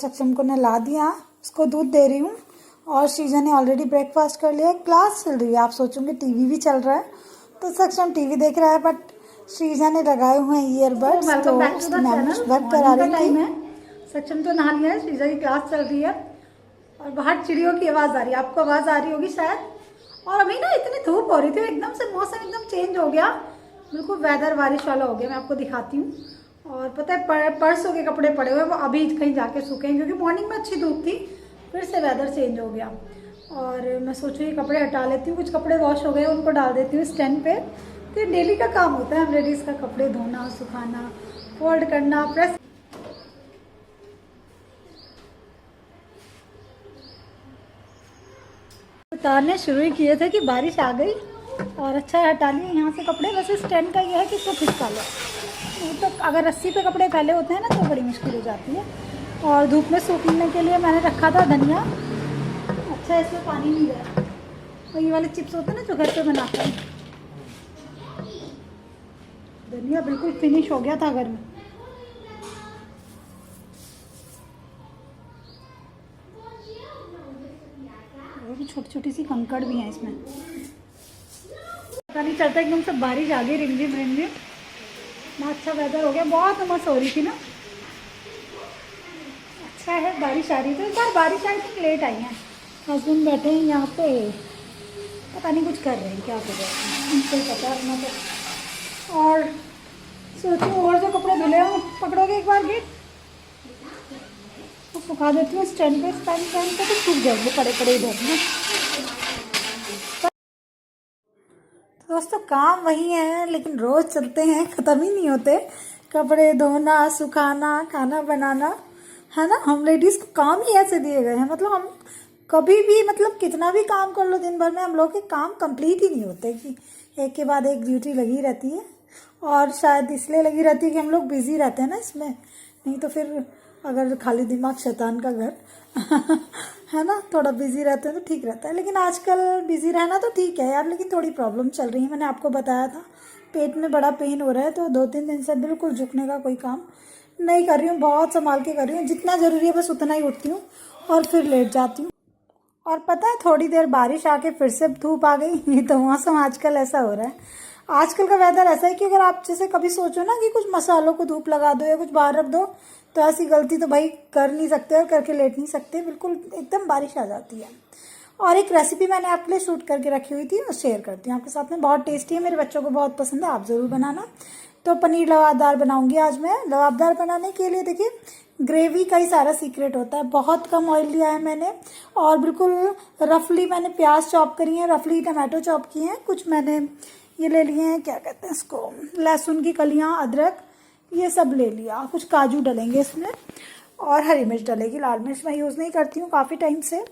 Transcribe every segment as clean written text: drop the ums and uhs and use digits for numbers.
सक्षम को नहला दिया, उसको दूध दे रही हूँ। और श्रीजा ने ऑलरेडी ब्रेकफास्ट कर लिया। क्लास चल रही है, आप सोचोगे टीवी भी चल रहा है, तो सक्षम टीवी देख रहा है, बट श्रीजा ने लगाए हुए हैं ईयरबड्स, तो मैम वर्क करा रही थी। सक्षम तो नहा लिया है, श्रीजा की क्लास चल रही है और बाहर चिड़ियों की आवाज़ आ रही है, आपको आवाज़ आ रही होगी शायद। और अभी ना इतनी धूप हो रही थी, एकदम से मौसम एकदम चेंज हो गया, बिल्कुल वेदर बारिश वाला हो गया। मैं आपको दिखाती हूँ। और पता है परसों के कपड़े पड़े हुए वो अभी कहीं जाके सूखे हैं, क्योंकि मॉर्निंग में अच्छी धूप थी, फिर से वेदर चेंज हो गया। और मैं सोचूँ ये कपड़े हटा लेती हूँ, कुछ कपड़े वॉश हो गए उनको डाल देती हूँ स्टैंड पे। तो डेली का काम होता है हम लेडीज़ का, कपड़े धोना, सुखाना, फोल्ड करना, प्रेस। उतारने शुरू ही किए थे कि बारिश आ गई और अच्छा हटा लिए यहाँ से कपड़े। वैसे स्टैंड का ये है कि इसको खिसका लो, तो अगर रस्सी पे कपड़े फैले होते हैं ना तो बड़ी मुश्किल हो जाती है। और धूप में सूखने के लिए मैंने रखा था धनिया, अच्छा इसमें पानी नहीं गया। और ये वाले चिप्स होते हैं ना जो घर पे बनाते हैं, धनिया बिल्कुल फिनिश हो गया था घर में। छोटी छोटी सी कंकड़ भी हैं इसमें, पता नहीं चलता, एकदम से बारिश आ गई, रिमझिम रिमझिम ना। अच्छा वेदर हो गया, बहुत उमस हो रही थी ना। अच्छा है बारिश आ रही, तो इस बार बारिश आई थी लेट आई है। हस्बैंड बैठे हैं यहाँ पे, पता नहीं कुछ कर रहे हैं, क्या कर रहे हैं उनको पता अपना। तो और सोचूँ और जो कपड़े धुले हैं पकड़ोगे एक बार गेट, तो सुखा देती हूँ स्टैंड पे, स्टैंड पे तो सूख जाएंगे पड़े पड़े इधर में। दोस्तों काम वही है, लेकिन रोज चलते हैं, ख़त्म ही नहीं होते। कपड़े धोना, सुखाना, खाना बनाना, है ना। हम लेडीज़ को काम ही ऐसे दिए गए हैं, मतलब हम कभी भी, मतलब कितना भी काम कर लो दिन भर में, हम लोग के काम कंप्लीट ही नहीं होते, कि एक के बाद एक ड्यूटी लगी रहती है। और शायद इसलिए लगी रहती है कि हम लोग बिजी रहते हैं ना इसमें, नहीं तो फिर अगर खाली दिमाग शैतान का घर है ना, थोड़ा बिजी रहते हैं तो ठीक रहता है। लेकिन आजकल बिजी रहना तो ठीक है यार, लेकिन थोड़ी प्रॉब्लम चल रही है। मैंने आपको बताया था पेट में बड़ा पेन हो रहा है, तो 2-3 दिन से बिल्कुल झुकने का कोई काम नहीं कर रही हूँ, बहुत संभाल के कर रही हूँ। जितना ज़रूरी है बस उतना ही उठती हूँ और फिर लेट जाती हूँ। और पता है थोड़ी देर बारिश आके फिर से धूप आ गई तो मौसम आजकल ऐसा हो रहा है। आजकल का वेदर ऐसा है कि अगर आप जैसे कभी सोचो ना कि कुछ मसालों को धूप लगा दो या कुछ बाहर रख दो, तो ऐसी गलती तो भाई कर नहीं सकते और करके लेट नहीं सकते, बिल्कुल एकदम बारिश आ जाती है। और एक रेसिपी मैंने आपके लिए शूट करके रखी हुई थी, और शेयर करती हूँ आपके साथ में, बहुत टेस्टी है, मेरे बच्चों को बहुत पसंद है, आप ज़रूर बनाना। तो पनीर लवाबदार बनाऊंगी आज मैं। लवाबदार बनाने के लिए देखिए ग्रेवी का ही सारा सीक्रेट होता है। बहुत कम ऑयल लिया है मैंने, और बिल्कुल रफली मैंने प्याज चॉप करी है, रफली टमाटो चॉप किए हैं, कुछ मैंने ये ले लिए हैं, क्या कहते हैं इसको, लहसुन की कलियाँ, अदरक, ये सब ले लिया। कुछ काजू डलेंगे इसमें और हरी मिर्च डलेगी, लाल मिर्च मैं यूज़ नहीं करती हूँ काफ़ी टाइम से।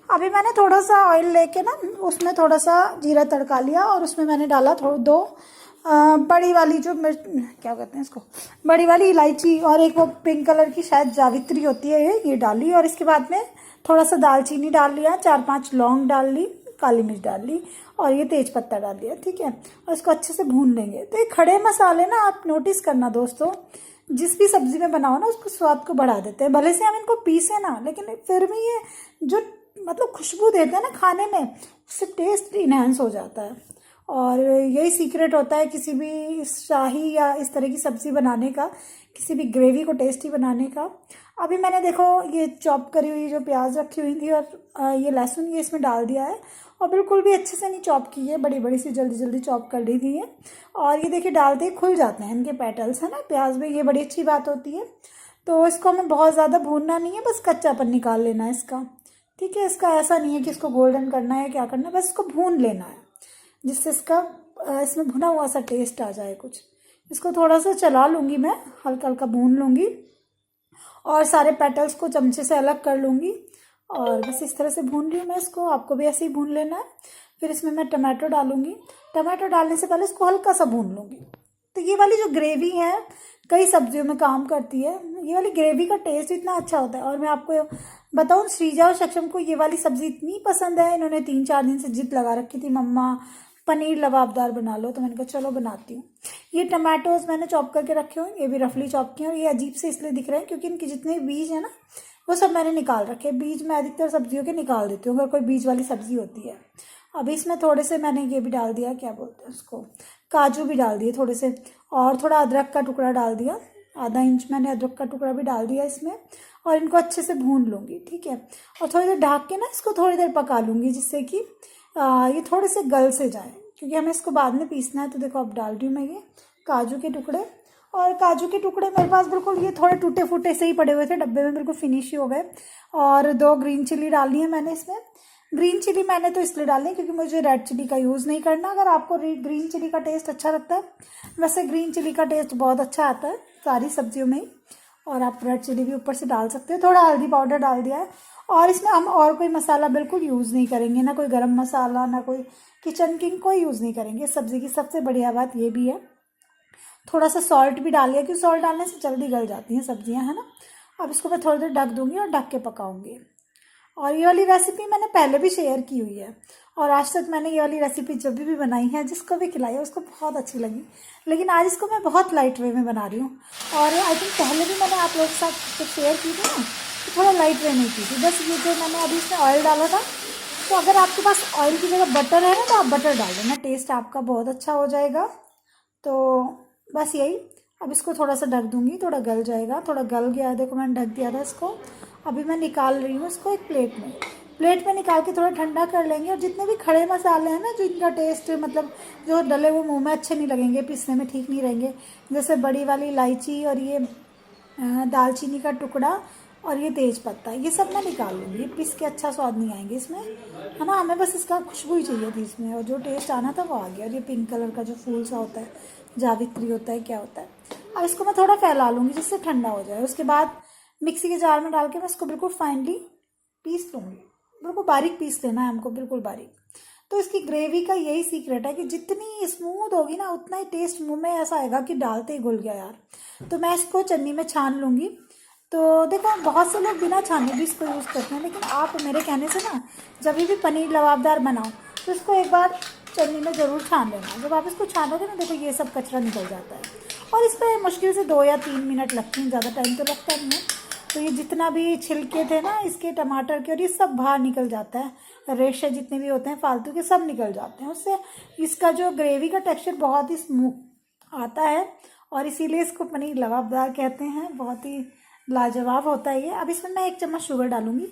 अभी मैंने थोड़ा सा ऑयल लेके ना उसमें थोड़ा सा जीरा तड़का लिया, और उसमें मैंने डाला दो बड़ी वाली जो मिर्च, क्या कहते हैं इसको, बड़ी वाली इलायची, और एक वो पिंक कलर की शायद जावित्री होती है ये डाली। और इसके बाद में थोड़ा सा दालचीनी डाल लिया, 4-5 लौंग डाल ली, काली मिर्च डाल ली, और ये तेज पत्ता डाल दिया, ठीक है। और इसको अच्छे से भून लेंगे। तो ये खड़े मसाले ना आप नोटिस करना दोस्तों, जिस भी सब्जी में बनाओ ना उसको स्वाद को बढ़ा देते हैं। भले से हम इनको पीसे ना, लेकिन फिर भी ये जो मतलब खुशबू देते हैं ना खाने में, उससे टेस्ट इन्हेंस हो जाता है। और यही सीक्रेट होता है किसी भी शाही या इस तरह की सब्जी बनाने का, किसी भी ग्रेवी को टेस्टी बनाने का। अभी मैंने देखो ये चॉप करी हुई जो प्याज रखी हुई थी और ये लहसुन, ये इसमें डाल दिया है, और बिल्कुल भी अच्छे से नहीं चॉप की है, बड़ी बड़ी सी जल्दी जल्दी चॉप कर ली थी ये। और ये देखिए डालते ही खुल जाते हैं इनके पेटल्स, है ना, प्याज में, ये बड़ी अच्छी बात होती है। तो इसको हमें बहुत ज़्यादा भूनना नहीं है, बस कच्चापन निकाल लेना है इसका, ठीक है। इसका ऐसा नहीं है कि इसको गोल्डन करना है, क्या करना है, बस इसको भून लेना है, जिससे इसका इसमें भुना हुआ सा टेस्ट आ जाए कुछ। इसको थोड़ा सा चला लूँगी मैं, हल्का हल्का भून लूँगी, और सारे पेटल्स को चमचे से अलग कर लूँगी, और बस इस तरह से भून रही हूँ मैं इसको। आपको भी ऐसे ही भून लेना है। फिर इसमें मैं टमाटो डालूँगी, टमाटो डालने से पहले इसको हल्का सा भून लूँगी। तो ये वाली जो ग्रेवी है कई सब्जियों में काम करती है, ये वाली ग्रेवी का टेस्ट इतना अच्छा होता है। और मैं आपको बताऊँ, श्रीजा और सक्षम को ये वाली सब्जी इतनी पसंद है, इन्होंने 3-4 दिन से जिद लगा रखी थी, मम्मा पनीर लबाबदार बना लो, तो मैंने कहा चलो बनाती हूँ। ये टमाटोज मैंने चॉप करके रखे हुए हैं, ये भी रफली चॉप किए हैं, और ये अजीब से इसलिए दिख रहे हैं क्योंकि इनके जितने बीज हैं ना वो सब मैंने निकाल रखे। बीज मैं अधिकतर सब्जियों के निकाल देती हूँ अगर कोई बीज वाली सब्जी होती है। अभी इसमें थोड़े से मैंने ये भी डाल दिया, क्या बोलते हैं उसको, काजू भी डाल दिए थोड़े से, और थोड़ा अदरक का टुकड़ा डाल दिया, आधा इंच मैंने अदरक का टुकड़ा भी डाल दिया इसमें। और इनको अच्छे से भून लूँगी, ठीक है। और थोड़ी देर ढक के ना इसको थोड़ी देर पका लूँगी, जिससे कि ये थोड़े से गल से जाए, क्योंकि हमें इसको बाद में पीसना है। तो देखो अब डाल रही हूँ मैं ये काजू के टुकड़े। और काजू के टुकड़े मेरे पास बिल्कुल ये थोड़े टूटे फूटे से ही पड़े हुए थे डब्बे में, बिल्कुल फिनिश ही हो गए। और 2 ग्रीन चिली डालनी है मैंने इसमें। ग्रीन चिली मैंने तो इसलिए डाली है क्योंकि मुझे रेड चिली का यूज़ नहीं करना। अगर आपको ग्रीन चिली का टेस्ट अच्छा लगता है, वैसे ग्रीन चिली का टेस्ट बहुत अच्छा आता है सारी सब्जियों में ही। और आप रेड चिली भी ऊपर से डाल सकते हो। थोड़ा हल्दी पाउडर डाल दिया है। और इसमें हम और कोई मसाला बिल्कुल यूज़ नहीं करेंगे, ना कोई गरम मसाला, ना कोई किचन किंग, कोई यूज़ नहीं करेंगे। सब्ज़ी की सबसे बढ़िया बात ये भी है। थोड़ा सा सॉल्ट भी डाल लिया, क्योंकि सॉल्ट डालने से जल्दी गल जाती हैं सब्जियां, है ना। अब इसको मैं थोड़ी देर ढक दूंगी और ढक के पकाऊंगी। और ये वाली रेसिपी मैंने पहले भी शेयर की हुई है, और आज तक मैंने ये वाली रेसिपी जब भी बनाई है, जिसको भी खिलाई है उसको बहुत अच्छी लगी। लेकिन आज इसको मैं बहुत लाइट वे में बना रही हूँ। और आई थिंक पहले भी मैंने आप लोगों के साथ जब शेयर की थी ना, तो थोड़ा लाइट वे में की थी। बस ये जो मैंने अभी इसमें ऑयल डाला था, तो अगर आपके पास ऑयल की जगह बटर है ना, तो आप बटर डाल देना, टेस्ट आपका बहुत अच्छा हो जाएगा। तो बस यही। अब इसको थोड़ा सा ढक दूंगी, थोड़ा गल जाएगा। थोड़ा गल गया है, देखो मैंने ढक दिया था इसको। अभी मैं निकाल रही हूँ इसको एक प्लेट में निकाल के थोड़ा ठंडा कर लेंगे। और जितने भी खड़े मसाले हैं ना, जो इनका टेस्ट मतलब जो डले वो मुंह में अच्छे नहीं लगेंगे, पीसने में ठीक नहीं रहेंगे, जैसे बड़ी वाली इलायची और ये दालचीनी का टुकड़ा और ये तेज पत्ता, ये सब मैं निकाल लूँगी। पीस के अच्छा स्वाद नहीं आएंगे इसमें, है ना। हमें बस इसका खुशबू ही चाहिए थी इसमें, और जो टेस्ट आना था वो आ गया। और ये पिंक कलर का जो फूल सा होता है, जावित्री होता है, क्या होता है। अब इसको मैं थोड़ा फैला लूँगी जिससे ठंडा हो जाए। उसके बाद मिक्सी के जार में डाल के मैं इसको बिल्कुल फाइनली पीस लूँगी। बिल्कुल बारीक पीस लेना है हमको, बिल्कुल बारीक। तो इसकी ग्रेवी का यही सीक्रेट है कि जितनी स्मूथ होगी ना, उतना ही टेस्ट मुंह में ऐसा आएगा कि डालते ही घुल गया यार। तो मैं इसको चन्नी में छान लूँगी। तो देखो बहुत से लोग बिना छाने भी इसको यूज़ करते हैं, लेकिन आप मेरे कहने से ना, जब भी पनीर लबाबदार बनाओ तो इसको एक बार चन्नी में ज़रूर छान लेना। जब आप इसको छानोगे ना, देखो ये सब कचरा निकल जाता है। और इस पर मुश्किल से 2 या 3 मिनट लगते हैं, ज़्यादा टाइम तो लगता नहीं है। तो ये जितना भी छिलके थे ना इसके टमाटर के, और ये सब बाहर निकल जाता है। रेशे जितने भी होते हैं फालतू के, सब निकल जाते हैं उससे। इसका जो ग्रेवी का टेक्सचर बहुत ही स्मूथ आता है, और इसीलिए इसको पनीर लबाबदार कहते हैं। बहुत ही लाजवाब होता है ये। अब इसमें मैं 1 चम्मच शुगर डालूंगी।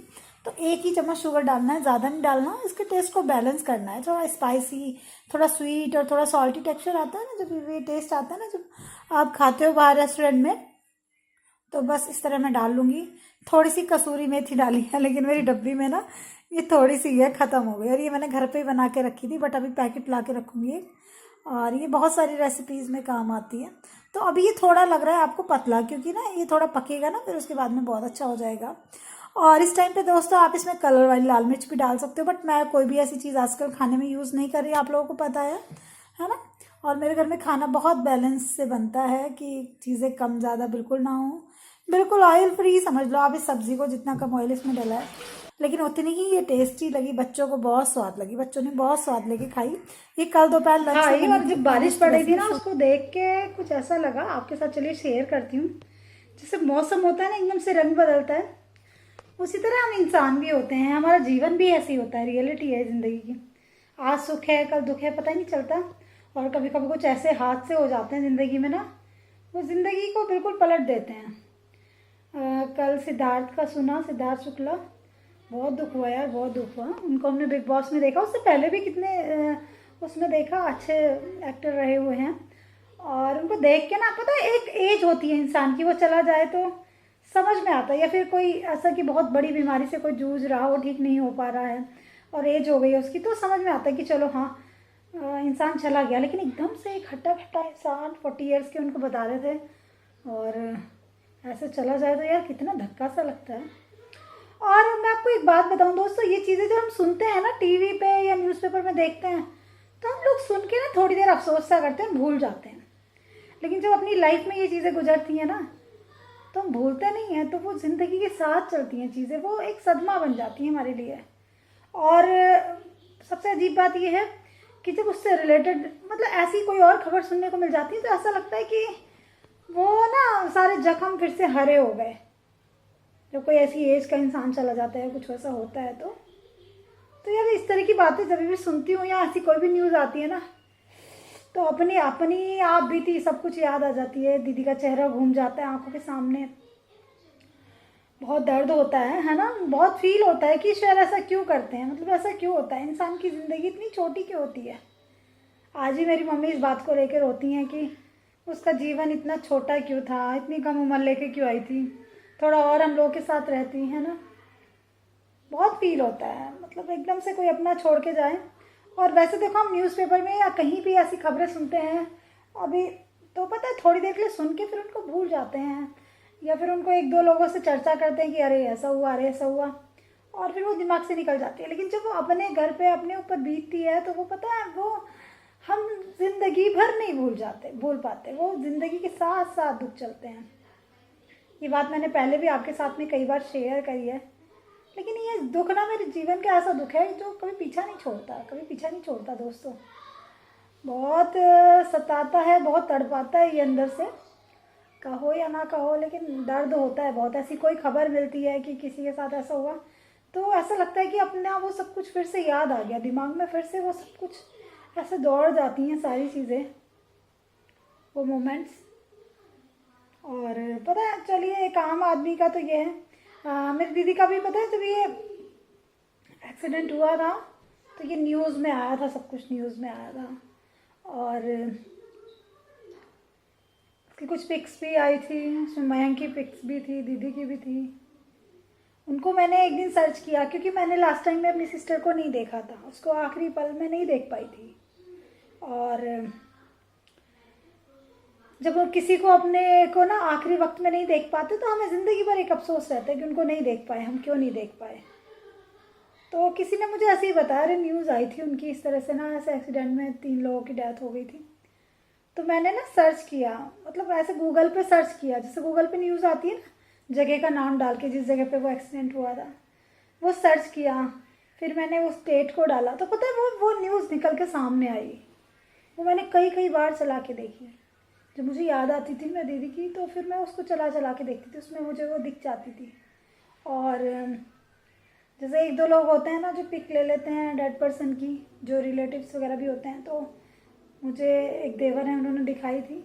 तो 1 ही चम्मच शुगर डालना है, ज़्यादा नहीं डालना। इसके टेस्ट को बैलेंस करना है। थोड़ा स्पाइसी, थोड़ा स्वीट और थोड़ा सॉल्टी टेक्सचर आता है ना, जब ये टेस्ट आता है ना जब आप खाते हो बाहर रेस्टोरेंट में, तो बस इस तरह मैं डाल लूँगी। थोड़ी सी कसूरी मेथी डाली है, लेकिन मेरी डब्बी में ना ये थोड़ी सी है, ख़त्म हो गई। और ये मैंने घर पे बना के रखी थी, बट अभी पैकेट ला के रखूँगी। और ये बहुत सारी रेसिपीज़ में काम आती है। तो अभी ये थोड़ा लग रहा है आपको पतला, क्योंकि ना ये थोड़ा पकेगा ना, फिर उसके बाद में बहुत अच्छा हो जाएगा। और इस टाइम पे दोस्तों आप इसमें कलर वाली लाल मिर्च भी डाल सकते हो, बट मैं कोई भी ऐसी चीज़ आजकल खाने में यूज़ नहीं कर रही, आप लोगों को पता है ना। और मेरे घर में खाना बहुत बैलेंस से बनता है, कि चीज़ें कम ज़्यादा बिल्कुल ना हो, बिल्कुल ऑयल फ्री समझ लो आप इस सब्ज़ी को। जितना कम ऑयल इसमें डला है, लेकिन उतनी ही ये टेस्टी लगी। बच्चों को बहुत स्वाद लगी, बच्चों ने बहुत स्वाद लेके खाई। ये कल दोपहर लंच हाँ, में और जब बारिश पड़ रही थी ना, उसको देख के कुछ ऐसा लगा, आपके साथ चलिए शेयर करती हूँ। जैसे मौसम होता है ना, एकदम से रंग बदलता है, उसी तरह हम इंसान भी होते हैं। हमारा जीवन भी ऐसे ही होता है, रियलिटी है ज़िंदगी की। आज सुख है, कल दुख है, पता ही नहीं चलता। और कभी कभी कुछ ऐसे हादसे हो जाते हैं ज़िंदगी में ना, वो ज़िंदगी को बिल्कुल पलट देते हैं। कल सिद्धार्थ का सुना, सिद्धार्थ शुक्ला, बहुत दुख हुआ यार, बहुत दुख हुआ। उनको हमने बिग बॉस में देखा, उससे पहले भी कितने उसमें देखा, अच्छे एक्टर रहे हुए हैं। और उनको देख के ना, पता है एक एज होती है इंसान की, वो चला जाए तो समझ में आता है। या फिर कोई ऐसा कि बहुत बड़ी बीमारी से कोई जूझ रहा हो, ठीक नहीं हो पा रहा है, और एज हो गई है उसकी, तो समझ में आता है कि चलो हाँ इंसान चला गया। लेकिन एकदम से एक हट्टा खट्टा इंसान 40 ईयर्स के उनको बता रहे थे, और ऐसे चला जाए तो यार कितना धक्का सा लगता है। और मैं आपको एक बात बताऊं दोस्तों, ये चीज़ें जब हम सुनते हैं ना टीवी पे या न्यूज़पेपर में देखते हैं, तो हम लोग सुन के ना थोड़ी देर अफसोस सा करते हैं, भूल जाते हैं। लेकिन जब अपनी लाइफ में ये चीज़ें गुजरती हैं ना, तो हम भूलते नहीं हैं। तो वो ज़िंदगी के साथ चलती हैं चीज़ें, वो एक सदमा बन जाती हैं हमारे लिए। और सबसे अजीब बात ये है कि जब उससे रिलेटेड मतलब ऐसी कोई और खबर सुनने को मिल जाती है, तो ऐसा लगता है कि वो ना सारे जख्म फिर से हरे हो गए। जब कोई ऐसी एज का इंसान चला जाता है, कुछ वैसा होता है तो यार इस तरह की बातें जब भी सुनती हूँ या ऐसी कोई भी न्यूज़ आती है ना, तो अपनी अपनी आप बीती सब कुछ याद आ जाती है। दीदी का चेहरा घूम जाता है आंखों के सामने, बहुत दर्द होता है ना। बहुत फील होता है कि शायद ऐसा क्यों करते हैं, मतलब ऐसा क्यों होता है, इंसान की ज़िंदगी इतनी छोटी क्यों होती है। आज ही मेरी मम्मी इस बात को लेकर रोती हैं कि उसका जीवन इतना छोटा क्यों था, इतनी कम उम्र लेके क्यों आई थी, थोड़ा और हम लोगों के साथ रहती है ना। बहुत फील होता है, मतलब एकदम से कोई अपना छोड़ के जाए। और वैसे देखो हम न्यूज़पेपर में या कहीं भी ऐसी खबरें सुनते हैं अभी, तो पता है थोड़ी देर के लिए सुन के फिर उनको भूल जाते हैं, या फिर उनको एक दो लोगों से चर्चा करते हैं कि अरे ऐसा हुआ, अरे ऐसा हुआ, और फिर वो दिमाग से निकल जाती है। लेकिन जब वो अपने घर पे अपने ऊपर बीतती है तो वो पता है वो हम जिंदगी भर नहीं भूल पाते, वो जिंदगी के साथ साथ दुख चलते हैं। ये बात मैंने पहले भी आपके साथ में कई बार शेयर करी है, लेकिन ये दुख ना मेरे जीवन का ऐसा दुख है जो कभी पीछा नहीं छोड़ता, कभी पीछा नहीं छोड़ता दोस्तों। बहुत सताता है, बहुत तड़पाता है ये अंदर से, कहो या ना कहो, लेकिन दर्द होता है बहुत। ऐसी कोई खबर मिलती है कि किसी के साथ ऐसा हुआ तो ऐसा लगता है कि अपना वो सब कुछ फिर से याद आ गया दिमाग में, फिर से वो सब कुछ ऐसे दौड़ जाती हैं सारी चीज़ें, वो मोमेंट्स। और पता है चलिए एक आम आदमी का तो ये है, मेरी दीदी का भी पता है जब ये एक्सीडेंट हुआ था तो ये न्यूज़ में आया था, सब कुछ न्यूज़ में आया था, और उसकी कुछ पिक्स भी आई थी, उसमें मयंक की पिक्स भी थी, दीदी की भी थी। उनको मैंने एक दिन सर्च किया क्योंकि मैंने लास्ट टाइम में अपनी सिस्टर को नहीं देखा था, उसको आखिरी पल में नहीं देख पाई थी। और जब वो किसी को अपने को ना आखिरी वक्त में नहीं देख पाते तो हमें ज़िंदगी भर एक अफसोस रहता है कि उनको नहीं देख पाए, हम क्यों नहीं देख पाए। तो किसी ने मुझे ऐसे ही बताया, अरे न्यूज़ आई थी उनकी इस तरह से ना, ऐसे एक्सीडेंट में 3 लोगों की डेथ हो गई थी। तो मैंने ना सर्च किया, मतलब ऐसे गूगल पे सर्च किया, जैसे गूगल पे न्यूज़ आती है ना, जगह का नाम डाल के जिस जगह पे वो एक्सीडेंट हुआ था वो सर्च किया, फिर मैंने वो स्टेट को डाला तो पता है वो न्यूज़ निकल के सामने आई। वो मैंने कई बार चला के देखी, जब मुझे याद आती थी मैं दीदी की तो फिर मैं उसको चला के देखती थी, उसमें मुझे वो दिख जाती थी। और जैसे 1-2 लोग होते हैं ना जो पिक ले लेते हैं डेड पर्सन की, जो रिलेटिव्स वगैरह भी होते हैं, तो मुझे एक देवर है उन्होंने दिखाई थी,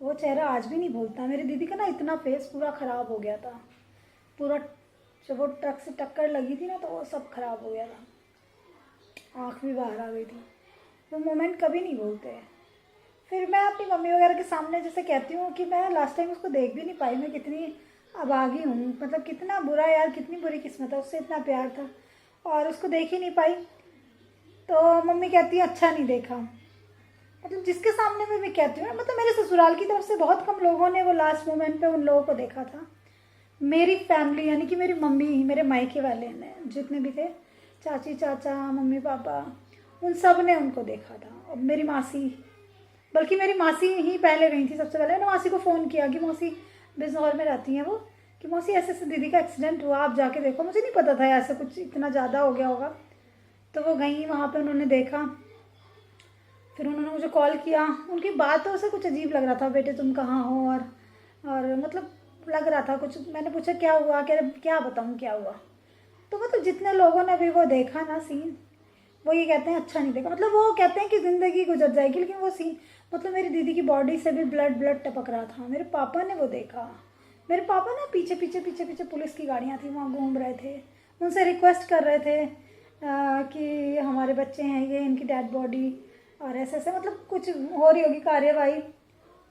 वो चेहरा आज भी नहीं भूलता। मेरी दीदी का ना इतना फेस पूरा ख़राब हो गया था, पूरा जब वो ट्रक से टक्कर लगी थी ना तो वो सब खराब हो गया था, आँख भी बाहर आ गई थी। वो मोमेंट कभी नहीं भूलते। फिर मैं अपनी मम्मी वगैरह के सामने जैसे कहती हूँ कि मैं लास्ट टाइम उसको देख भी नहीं पाई, मैं कितनी अभागी हूँ, मतलब कितना बुरा यार, कितनी बुरी किस्मत है, उससे इतना प्यार था और उसको देख ही नहीं पाई। तो मम्मी कहती है अच्छा नहीं देखा, मतलब जिसके सामने में मैं कहती हूँ, मतलब मेरे ससुराल की तरफ से बहुत कम लोगों ने वो लास्ट मोमेंट पे उन लोगों को देखा था। मेरी फैमिली यानी कि मेरी मम्मी, मेरे मायके वाले ने जितने भी थे, चाची चाचा मम्मी पापा, उन सब ने उनको देखा था। और मेरी मासी, बल्कि मेरी मासी ही पहले गई थी सबसे पहले। मैंने मासी को फ़ोन किया कि मौसी बिजनौर में रहती हैं वो, कि मौसी ऐसे ऐसे दीदी का एक्सीडेंट हुआ, आप जाके देखो। मुझे नहीं पता था ऐसा कुछ इतना ज़्यादा हो गया होगा। तो वो गई वहाँ पे, उन्होंने देखा, फिर उन्होंने मुझे कॉल किया। उनकी बातों से कुछ अजीब लग रहा था, बेटे तुम कहाँ हो, और मतलब लग रहा था कुछ। मैंने पूछा क्या हुआ, क्या बताऊँ क्या हुआ। तो मतलब जितने लोगों ने भी वो देखा ना सीन, वो ये कहते हैं अच्छा नहीं देखा, मतलब वो कहते हैं कि ज़िंदगी गुजर जाएगी, लेकिन वो सीन, मतलब मेरी दीदी की बॉडी से भी ब्लड टपक रहा था। मेरे पापा ने वो देखा, मेरे पापा ना पीछे पीछे पुलिस की गाड़ियाँ थी, वहाँ घूम रहे थे, उनसे रिक्वेस्ट कर रहे थे कि हमारे बच्चे हैं ये, इनकी डेड बॉडी, और ऐसे ऐसे मतलब कुछ हो रही होगी कार्यवाही।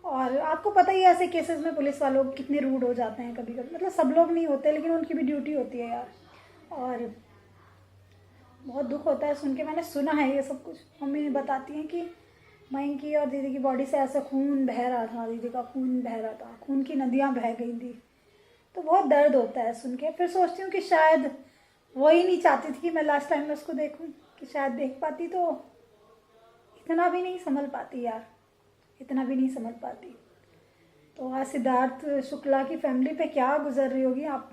और आपको पता ही है ऐसे केसेस में पुलिस वालों कितने रूड हो जाते हैं कभी कभी, मतलब सब लोग नहीं होते लेकिन उनकी भी ड्यूटी होती है यार। और बहुत दुख होता है सुन के, मैंने सुना है ये सब कुछ। मम्मी बताती हैं कि मयंक की और दीदी की बॉडी से ऐसा खून बह रहा था, दीदी का खून बह रहा था, खून की नदियाँ बह गई थी। तो बहुत दर्द होता है सुन के। फिर सोचती हूँ कि शायद वही नहीं चाहती थी कि मैं लास्ट टाइम में उसको देखूँ, कि शायद देख पाती तो इतना भी नहीं संभल पाती यार, इतना भी नहीं संभल पाती। तो आज सिद्धार्थ शुक्ला की फैमिली पे क्या गुजर रही होगी आप,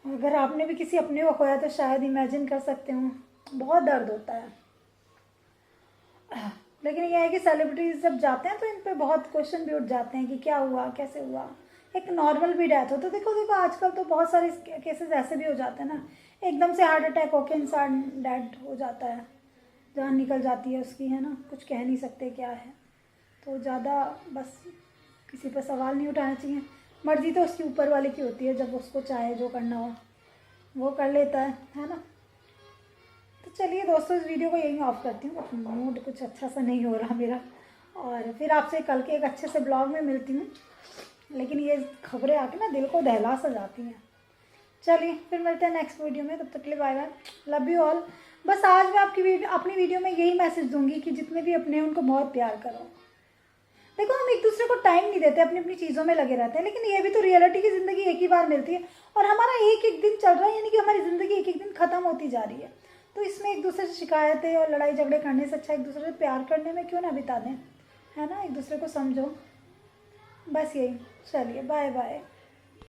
अगर आपने भी किसी अपने को खोया तो शायद इमेजिन कर सकते हो, बहुत दर्द होता है। लेकिन यह है कि सेलिब्रिटीज़ जब जाते हैं तो इन पे बहुत क्वेश्चन भी उठ जाते हैं कि क्या हुआ, कैसे हुआ, एक नॉर्मल भी डेथ हो। तो देखो देखो आजकल तो बहुत सारे केसेस ऐसे भी हो जाते हैं ना, एकदम से हार्ट अटैक होके इंसान डेड हो जाता है, जान निकल जाती है उसकी, है ना, कुछ कह नहीं सकते क्या है। तो ज़्यादा बस किसी पर सवाल नहीं उठाना चाहिए, मर्जी तो उसके ऊपर वाले की होती है, जब उसको चाहे जो करना हो वो कर लेता है ना। तो चलिए दोस्तों, इस वीडियो को यहीं ऑफ करती हूँ, मूड कुछ अच्छा सा नहीं हो रहा मेरा, और फिर आपसे कल के एक अच्छे से ब्लॉग में मिलती हूँ। लेकिन ये खबरें आके ना दिल को दहला सा जाती हैं। चलिए फिर मिलते हैं नेक्स्ट वीडियो में, तब तक के लिए bye bye, love you all. बस आज मैं अपनी वीडियो में यही मैसेज दूंगी कि जितने भी अपने हैं उनको बहुत प्यार करो। देखो हम एक दूसरे को टाइम नहीं देते, अपनी अपनी चीज़ों में लगे रहते हैं, लेकिन ये भी तो रियलिटी की ज़िंदगी एक ही बार मिलती है, और हमारा एक एक दिन चल रहा है, यानी कि हमारी ज़िंदगी एक एक दिन ख़त्म होती जा रही है। तो इसमें एक दूसरे से शिकायतें और लड़ाई झगड़े करने से अच्छा एक दूसरे से प्यार करने में क्यों ना बिता दें, है ना, एक दूसरे को समझो, बस यही। चलिए बाय बाय।